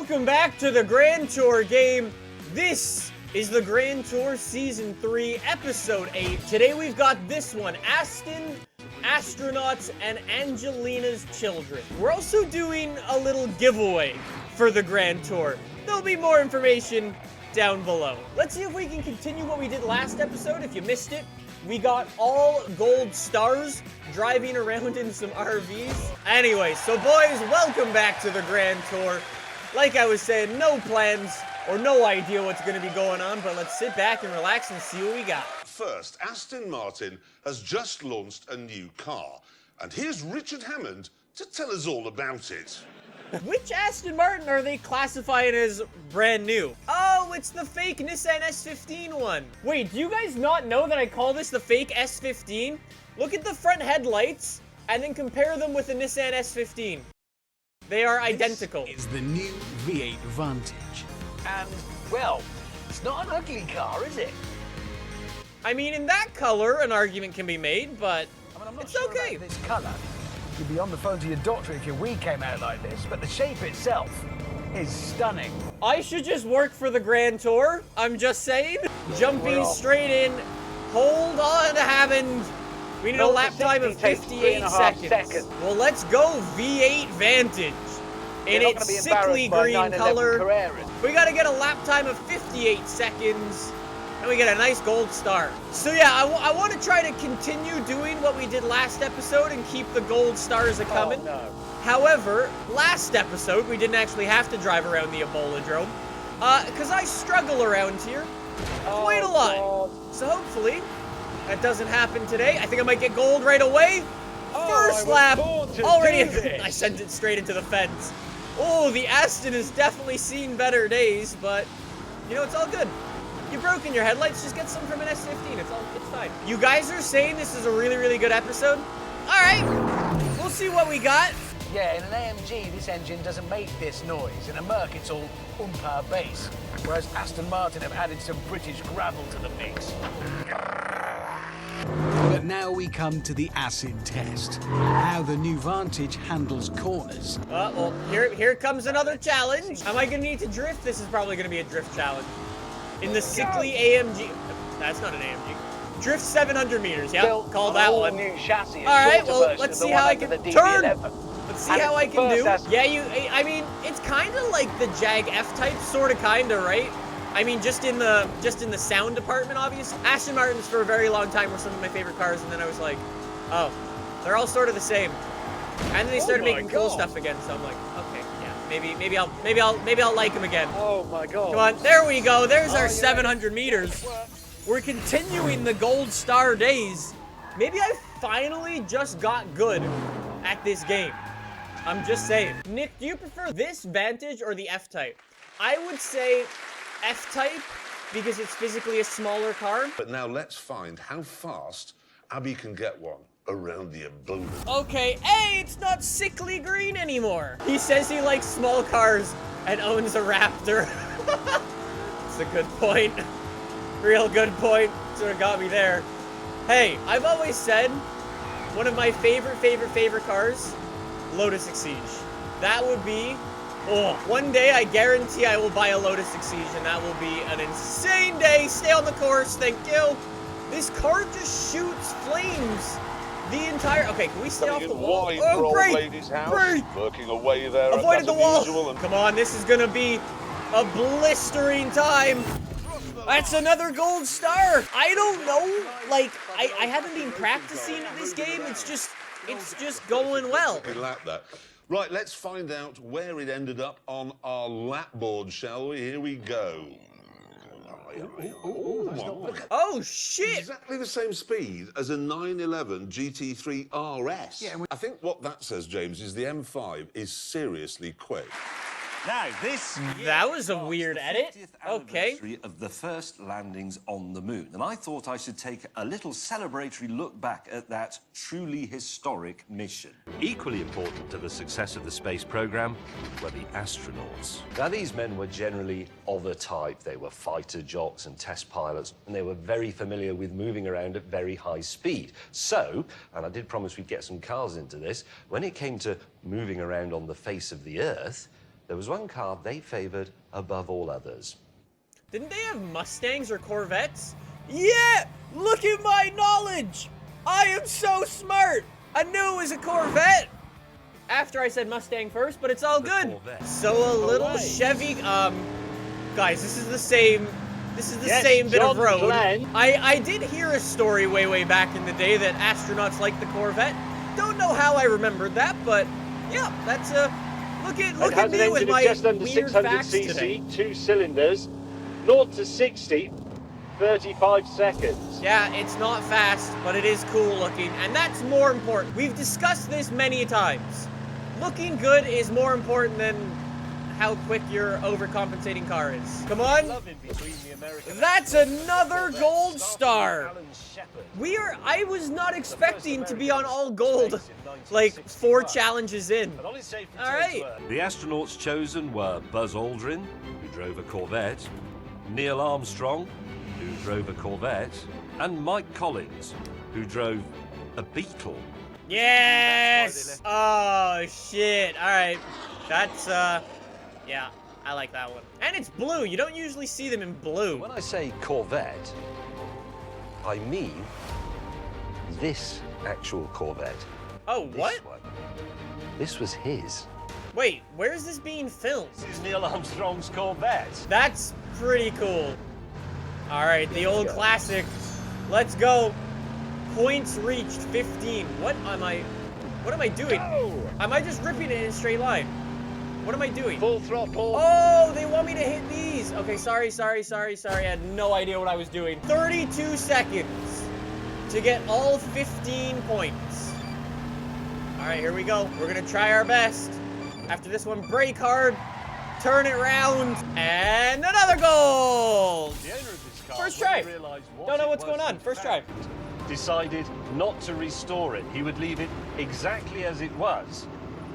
Welcome back to the Grand Tour game. This is the Grand Tour Season 3, Episode 8. Today we've got this one, Aston, Astronauts, and Angelina's Children. We're also doing a little giveaway for the Grand Tour. There'll be more information down below. Let's see if we can continue what we did last episode. If you missed it, we got all gold stars driving around in some RVs. Anyway, so boys, welcome back to the Grand Tour. Like I was saying, no plans or no idea what's going to be going on, but let's sit back and relax and see what we got. First, Aston Martin has just launched a new car, and here's Richard Hammond to tell us all about it. Which Aston Martin are they classifying as brand new? Oh, it's the fake Nissan S15 one. Wait, do you guys not know that I call this the fake S15? Look at the front headlights and then compare them with the Nissan S15. They are identical. This is the new V8 Vantage. And, well, it's not an ugly car, is it? I mean, in that color, an argument can be made, but I'm not it's sure okay. about this colour. You'd be on the phone to your doctor if your wee came out like this, but the shape itself is stunning. I should just work for the Grand Tour. I'm just saying. Jumping straight in. Hold on, Hammond. We need a lap time of 58 seconds. Well, let's go V8 Vantage. In its sickly green color. We gotta get a lap time of 58 seconds. And we get a nice gold star. So yeah, I want to try to continue doing what we did last episode and keep the gold stars a-coming. Oh, no. However, last episode, we didn't actually have to drive around the Ebola-drome. Because I struggle around here quite a lot. God. So hopefully, that doesn't happen today. I think I might get gold right away. First lap, already, I sent it straight into the fence. Oh, the Aston has definitely seen better days, but, you know, it's all good. You've broken your headlights, just get some from an S15, it's fine. You guys are saying this is a really, really good episode? All right, we'll see what we got. Yeah, in an AMG, this engine doesn't make this noise. In a Merc, it's all umpa bass. Whereas Aston Martin have added some British gravel to the mix. But now we come to the acid test. How the new Vantage handles corners. Well, here comes another challenge. Am I gonna need to drift? This is probably gonna be a drift challenge. In the sickly AMG. That's not an AMG. Drift 700 meters, yeah? Call that one. New chassis. All right, well, let's see how I can turn. Let's see how I can do. Yeah, I mean, it's kind of like the Jag F-Type, sort of, kind of, right? I mean, just in the sound department, obviously. Aston Martins for a very long time were some of my favorite cars, and then I was like, oh, they're all sort of the same. And then they started making cool stuff again, so I'm like, okay, yeah, maybe I'll like them again. Oh my God. Come on, there we go. There's our 700 meters. We're continuing the gold star days. Maybe I finally just got good at this game. I'm just saying. Nick, do you prefer this Vantage or the F-Type? I would say F-Type because it's physically a smaller car. But now let's find how fast Abby can get one around the Ebola. Okay, hey, it's not sickly green anymore. He says he likes small cars and owns a Raptor. That's a good point. Real good point. Sort of got me there. Hey, I've always said one of my favorite cars, Lotus Exige. That would be, one day I guarantee I will buy a Lotus Exige, and that will be an insane day. Stay on the course, thank you. This car just shoots flames the entire, okay, can we stay off the wall? Oh, great, great. Working away there. Avoided the wall. Come on, this is gonna be a blistering time. That's another gold star. I don't know, like, I haven't been practicing at this game. It's just going well. Lap that. Right, let's find out where it ended up on our lap board, shall we? Here we go. Oh, shit. Exactly the same speed as a 911 GT3 RS. Yeah, I think what that says, James, is the M5 is seriously quick. Now, this That was a weird edit. Okay. of the first landings on the moon. And I thought I should take a little celebratory look back at that truly historic mission. Equally important to the success of the space program were the astronauts. Now, these men were generally of a type. They were fighter jocks and test pilots, and they were very familiar with moving around at very high speed. So, and I did promise we'd get some cars into this, when it came to moving around on the face of the Earth, there was one car they favored above all others. Didn't they have Mustangs or Corvettes? Yeah! Look at my knowledge! I am so smart! I knew it was a Corvette! After I said Mustang first, but it's all good. So a little Chevy, guys, this is the same bit of road. Glenn. I did hear a story way back in the day that astronauts like the Corvette. Don't know how I remembered that, but yeah, that's look at me with my just under weird 600 facts today. cc, 2 cylinders, 0 to 60, 35 seconds. Yeah, it's not fast, but it is cool looking, and that's more important. We've discussed this many times. Looking good is more important than how quick your overcompensating car is. Come on. That's another gold star. I was not expecting to be on all gold, like 4 challenges in. All right. The astronauts chosen were Buzz Aldrin, who drove a Corvette, Neil Armstrong, who drove a Corvette, and Mike Collins, who drove a Beetle. Yes! Oh, shit. All right. That's, yeah, I like that one. And it's blue. You don't usually see them in blue. When I say Corvette, I mean this actual Corvette. Oh, what? This one. This was his. Wait, where's this being filmed? This is Neil Armstrong's Corvette. That's pretty cool. All right, the old classic. Let's go. Points reached 15. What am I doing? Am I just ripping it in a straight line? What am I doing? Full throttle. Oh, they want me to hit these. Okay, sorry. I had no idea what I was doing. 32 seconds to get all 15 points. All right, here we go. We're gonna try our best. After this one, brake hard, turn it round, and another goal. The owner of this car, First try. Don't know what's going on. in First fact, try. Decided not to restore it. He would leave it exactly as it was.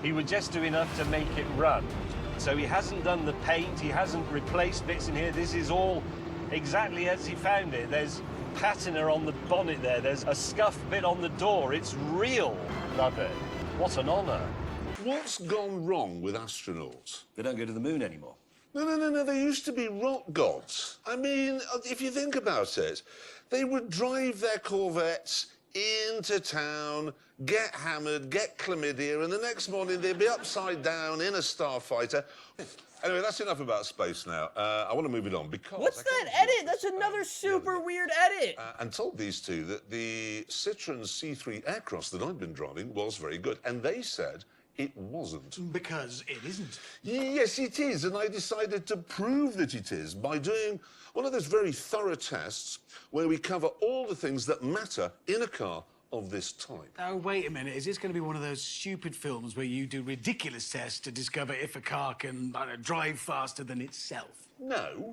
He would just do enough to make it run. So he hasn't done the paint, he hasn't replaced bits in here. This is all exactly as he found it. There's patina on the bonnet there. There's a scuffed bit on the door. It's real. Love it. What an honor. What's gone wrong with astronauts? They don't go to the moon anymore. No. They used to be rock gods. I mean, if you think about it, they would drive their Corvettes into town, get hammered, get chlamydia, and the next morning they'd be upside down in a starfighter. Anyway, that's enough about space now. I want to move it on because... What's that edit? That's another super weird edit. And told these two that the Citroen C3 Aircross that I'd been driving was very good, and they said it wasn't. Because it isn't. Yes, it is, and I decided to prove that it is by doing one of those very thorough tests where we cover all the things that matter in a car of this type. Oh, wait a minute. Is this going to be one of those stupid films where you do ridiculous tests to discover if a car can, I don't know, drive faster than itself? No.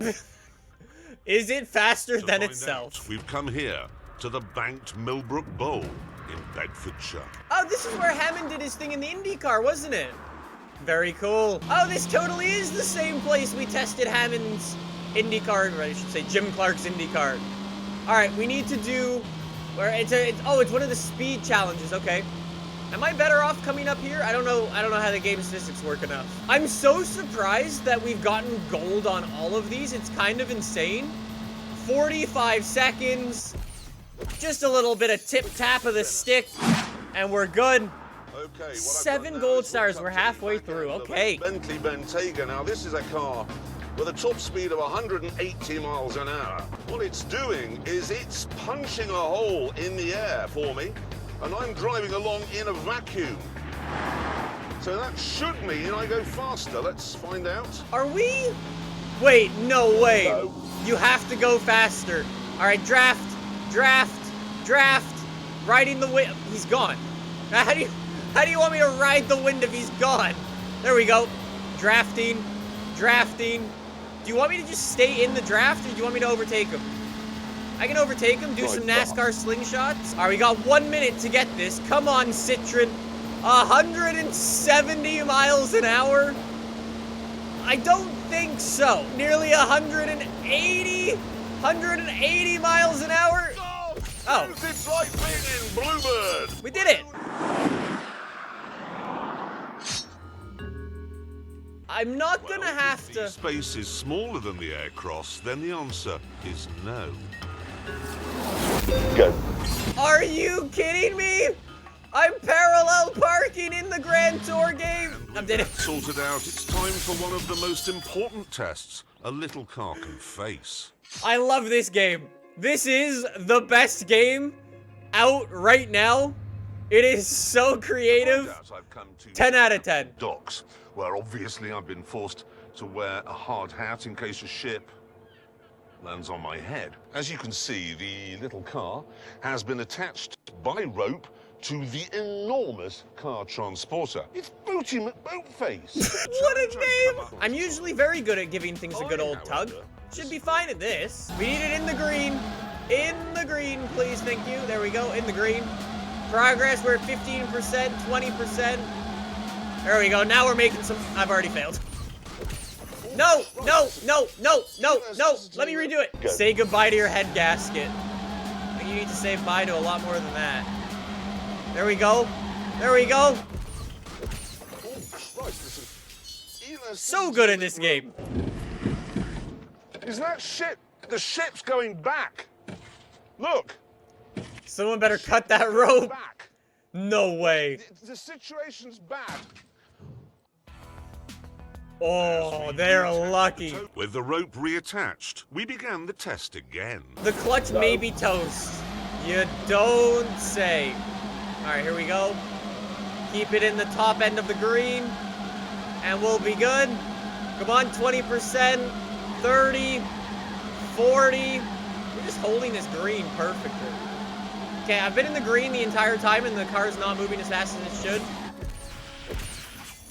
Is it faster To than find itself? out, we've come here to the banked Millbrook Bowl in Bedfordshire. Oh, this is where Hammond did his thing in the Indy Car, wasn't it? Very cool. Oh, this totally is the same place we tested Hammond's Indy Car, or I should say Jim Clark's Indy Car. All right, we need to do where it's one of the speed challenges. Okay. Am I better off coming up here? I don't know how the game statistics work enough. I'm so surprised that we've gotten gold on all of these. It's kind of insane. 45 seconds. Just a little bit of tip-tap of the stick, and we're good. Okay, 7 gold stars. We're halfway through. Okay. Bentley Bentayga. Now, this is a car with a top speed of 180 miles an hour. What it's doing is it's punching a hole in the air for me, and I'm driving along in a vacuum. So that should mean I go faster. Let's find out. Are we? Wait, no way. No. You have to go faster. All right, draft. Riding the wind. He's gone. How do you want me to ride the wind if he's gone? There we go. Drafting. Do you want me to just stay in the draft, or do you want me to overtake him? I can overtake him, do some NASCAR slingshots. All right, we got 1 minute to get this. Come on, Citroen. 170 miles an hour? I don't think so. Nearly 180 miles an hour? Oh. It's like being in Bluebird. We did it. I'm not gonna have If to... the space is smaller than the aircross, then the answer is no. Go. Are you kidding me? I'm parallel parking in the Grand Tour game. I'm dead. Sorted out, it's time for one of the most important tests a little car can face. I love this game. This is the best game out right now. It is so creative. I've come to 10 out of 10. docks, where obviously I've been forced to wear a hard hat in case a ship lands on my head. As you can see, the little car has been attached by rope to the enormous car transporter. It's Booty McBoatface. What a name! I'm usually very good at giving things a good old tug. Should be fine at this. We need it in the green. In the green, please, thank you. There we go, in the green. Progress, we're at 15%, 20%. There we go, now we're making some... I've already failed. No, no, no, no, no, no. Let me redo it. Go. Say goodbye to your head gasket. I think you need to say bye to a lot more than that. There we go. There we go. So good in this game. Is that ship? The ship's going back. Look. Someone better cut that rope. Back. No way. The situation's bad. Oh, they're lucky. With the rope reattached, we began the test again. The clutch may be toast. You don't say. All right, here we go. Keep it in the top end of the green, and we'll be good. Come on, 20%, 30, 40. We're just holding this green perfectly. Okay, I've been in the green the entire time, and the car's not moving as fast as it should.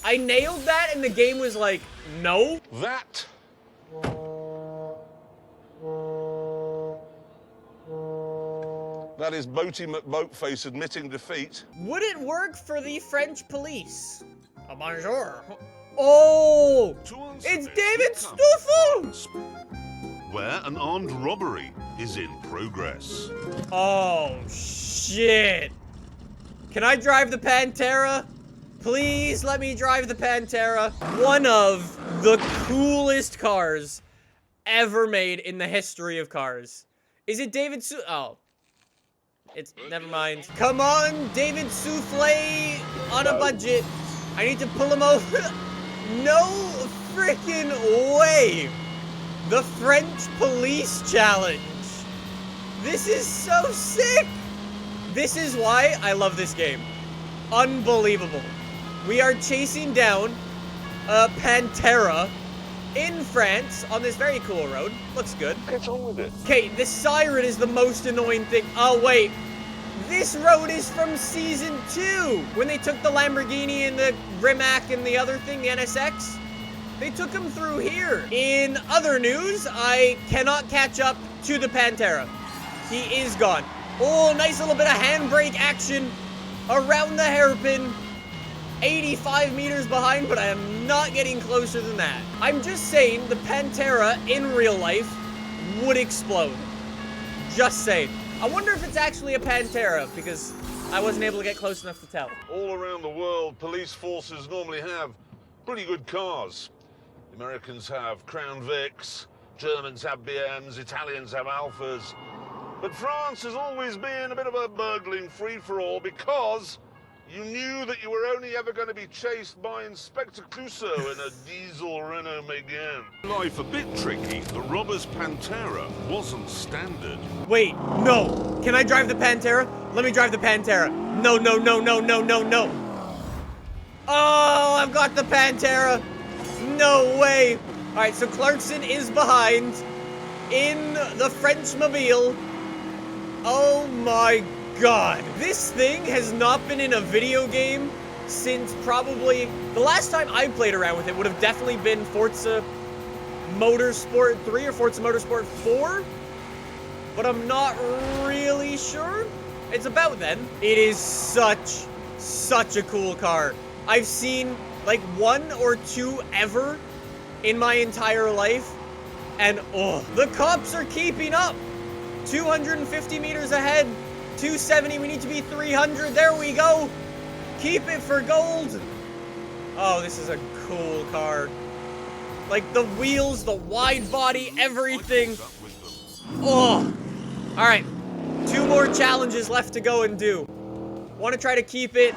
I nailed that, and the game was like, no. That is Boaty McBoatface admitting defeat. Would it work for the French police? Oh, bonjour. Oh, To answer it's this, David we come Stoffel. to France, where an armed robbery is in progress. Oh, shit. Can I drive the Pantera? Please let me drive the Pantera. One of the coolest cars ever made in the history of cars. Is it David Oh. It's, never mind. Come on, David Soufflé on a budget. I need to pull him over. No freaking way. The French Police Challenge. This is so sick. This is why I love this game. Unbelievable. We are chasing down a Pantera in France on this very cool road. Looks good. Get on with it. Okay, the siren is the most annoying thing. Oh, wait. This road is from Season 2. When they took the Lamborghini and the Rimac and the other thing, the NSX. They took them through here. In other news, I cannot catch up to the Pantera. He is gone. Oh, nice little bit of handbrake action around the hairpin. 85 meters behind, but I am not getting closer than that. I'm just saying the Pantera in real life would explode. Just saying. I wonder if it's actually a Pantera, because I wasn't able to get close enough to tell. All around the world, police forces normally have pretty good cars. The Americans have Crown Vics, Germans have BMs, Italians have Alphas. But France has always been a bit of a burgling free-for-all because you knew that you were only ever going to be chased by Inspector Clouseau in a diesel Renault Megane. Life a bit tricky, the robber's Pantera wasn't standard. Wait, no. Can I drive the Pantera? Let me drive the Pantera. No, no, no, no, no, no, no. Oh, I've got the Pantera. No way. All right, so Clarkson is behind in the French mobile. Oh my God. This thing has not been in a video game since probably the last time I played around with it would have definitely been Forza Motorsport 3 or Forza Motorsport 4, but I'm not really sure. It's about then. It is such a cool car. I've seen like 1 or 2 ever in my entire life, and oh, the cops are keeping up. 250 meters ahead, 270, we need to be 300, there we go. Keep it for gold. Oh, this is a cool car. Like, the wheels, the wide body, everything. Oh! Alright. 2 more challenges left to go and do. Want to try to keep it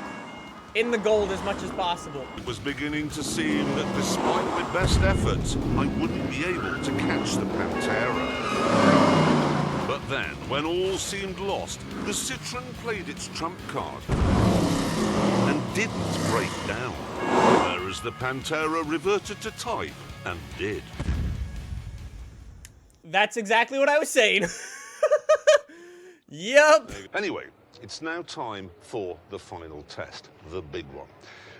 in the gold as much as possible. It was beginning to seem that despite my best efforts, I wouldn't be able to catch the Pantera. But then, when all seemed lost, the Citroën played its trump card and didn't break down, whereas the Pantera reverted to type and did. That's exactly what I was saying. Yep. Anyway, it's now time for the final test, the big one.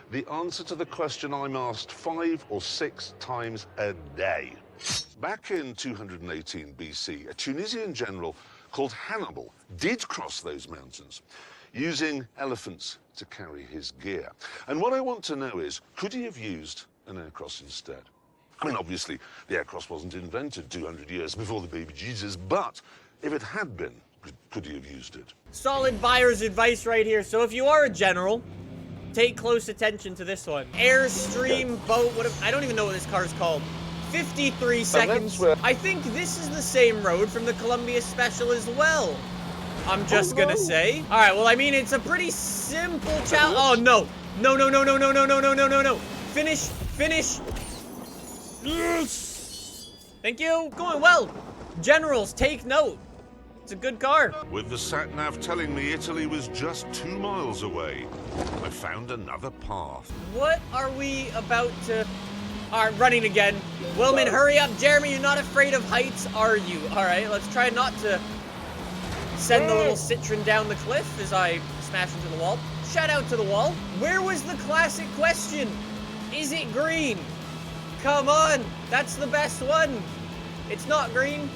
The answer to the question I'm asked 5 or 6 times a day. Back in 218 BC, a Tunisian general called Hannibal did cross those mountains using elephants to carry his gear. And what I want to know is, could he have used an aircross instead? I mean, obviously, the aircross wasn't invented 200 years before the baby Jesus, but if it had been, could he have used it? Solid buyer's advice right here. So if you are a general, take close attention to this one. Airstream boat, I don't even know what this car is called. 53 seconds. I think this is the same road from the Columbia Special as well. I'm just gonna say. All right, well, I mean, it's a pretty simple challenge. Oh, no. No, no, no, no, no, no, no, no, no, no, no. Finish. Yes. Thank you. Going well. Generals, take note. It's a good car. With the sat-nav telling me Italy was just 2 miles away, I found another path. What are we about to... All right, running again. Wilman, hurry up. Jeremy, you're not afraid of heights, are you? All right, let's try not to send the little Citroën down the cliff as I smash into the wall. Shout out to the wall. Where was the classic question? Is it green? Come on, that's the best one. It's not green.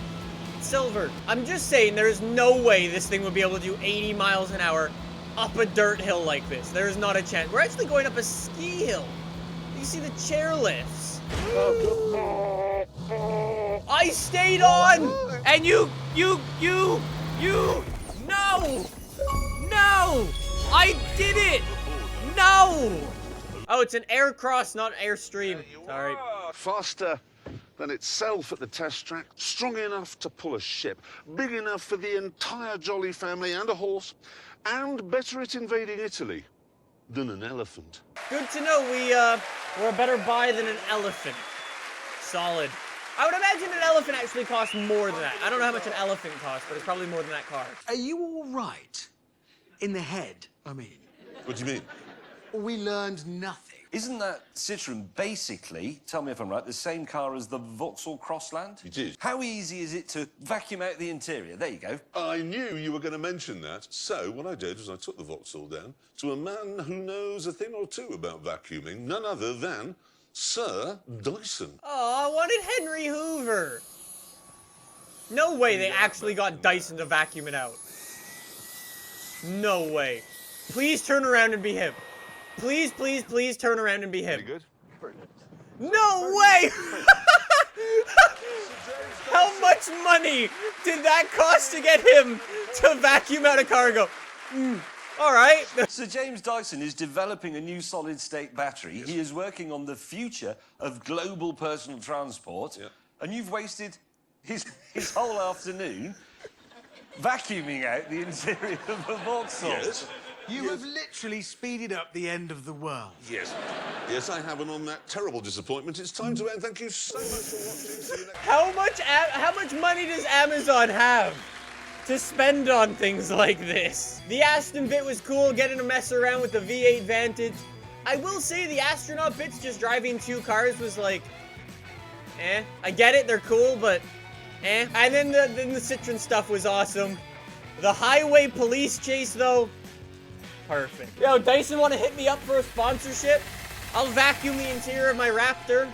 Silver. I'm just saying there's no way this thing would be able to do 80 miles an hour up a dirt hill like this. There's not a chance. We're actually going up a ski hill. You see the chair lifts. I stayed on! And you, no! No! I did it! No! Oh, it's an aircross, not airstream. Sorry. Faster than itself at the test track, strong enough to pull a ship, big enough for the entire Jolly family and a horse, and better at invading Italy than an elephant. Good to know we're a better buy than an elephant. Solid. I would imagine an elephant actually costs more than that. I don't know how much an elephant costs, but it's probably more than that car. Are you all right? In the head, I mean. What do you mean? We learned nothing. Isn't that Citroën basically, tell me if I'm right, the same car as the Vauxhall Crossland? It is. How easy is it to vacuum out the interior? There you go. I knew you were going to mention that. So what I did was I took the Vauxhall down to a man who knows a thing or two about vacuuming, none other than Sir Dyson. Oh, I wanted Henry Hoover. No way they actually got Dyson to vacuum it out. No way. Please turn around and be him. Please, please, please turn around and be him. Pretty good. No way! How much money did that cost to get him to vacuum out a cargo? All right. Sir James Dyson is developing a new solid-state battery. Yes. He is working on the future of global personal transport. Yeah. And you've wasted his whole afternoon vacuuming out the interior of a Vauxhall. Yes. You have literally speeded up the end of the world. Yes. Yes, I have, and on that terrible disappointment, it's time to end. Thank you so much for watching. See you next How much money does Amazon have to spend on things like this? The Aston bit was cool, getting to mess around with the V8 Vantage. I will say the astronaut bits, just driving 2 cars, was like, eh. I get it, they're cool, but eh. And then the Citroën stuff was awesome. The highway police chase, though, perfect. Yo, Dyson want to hit me up for a sponsorship? I'll vacuum the interior of my Raptor.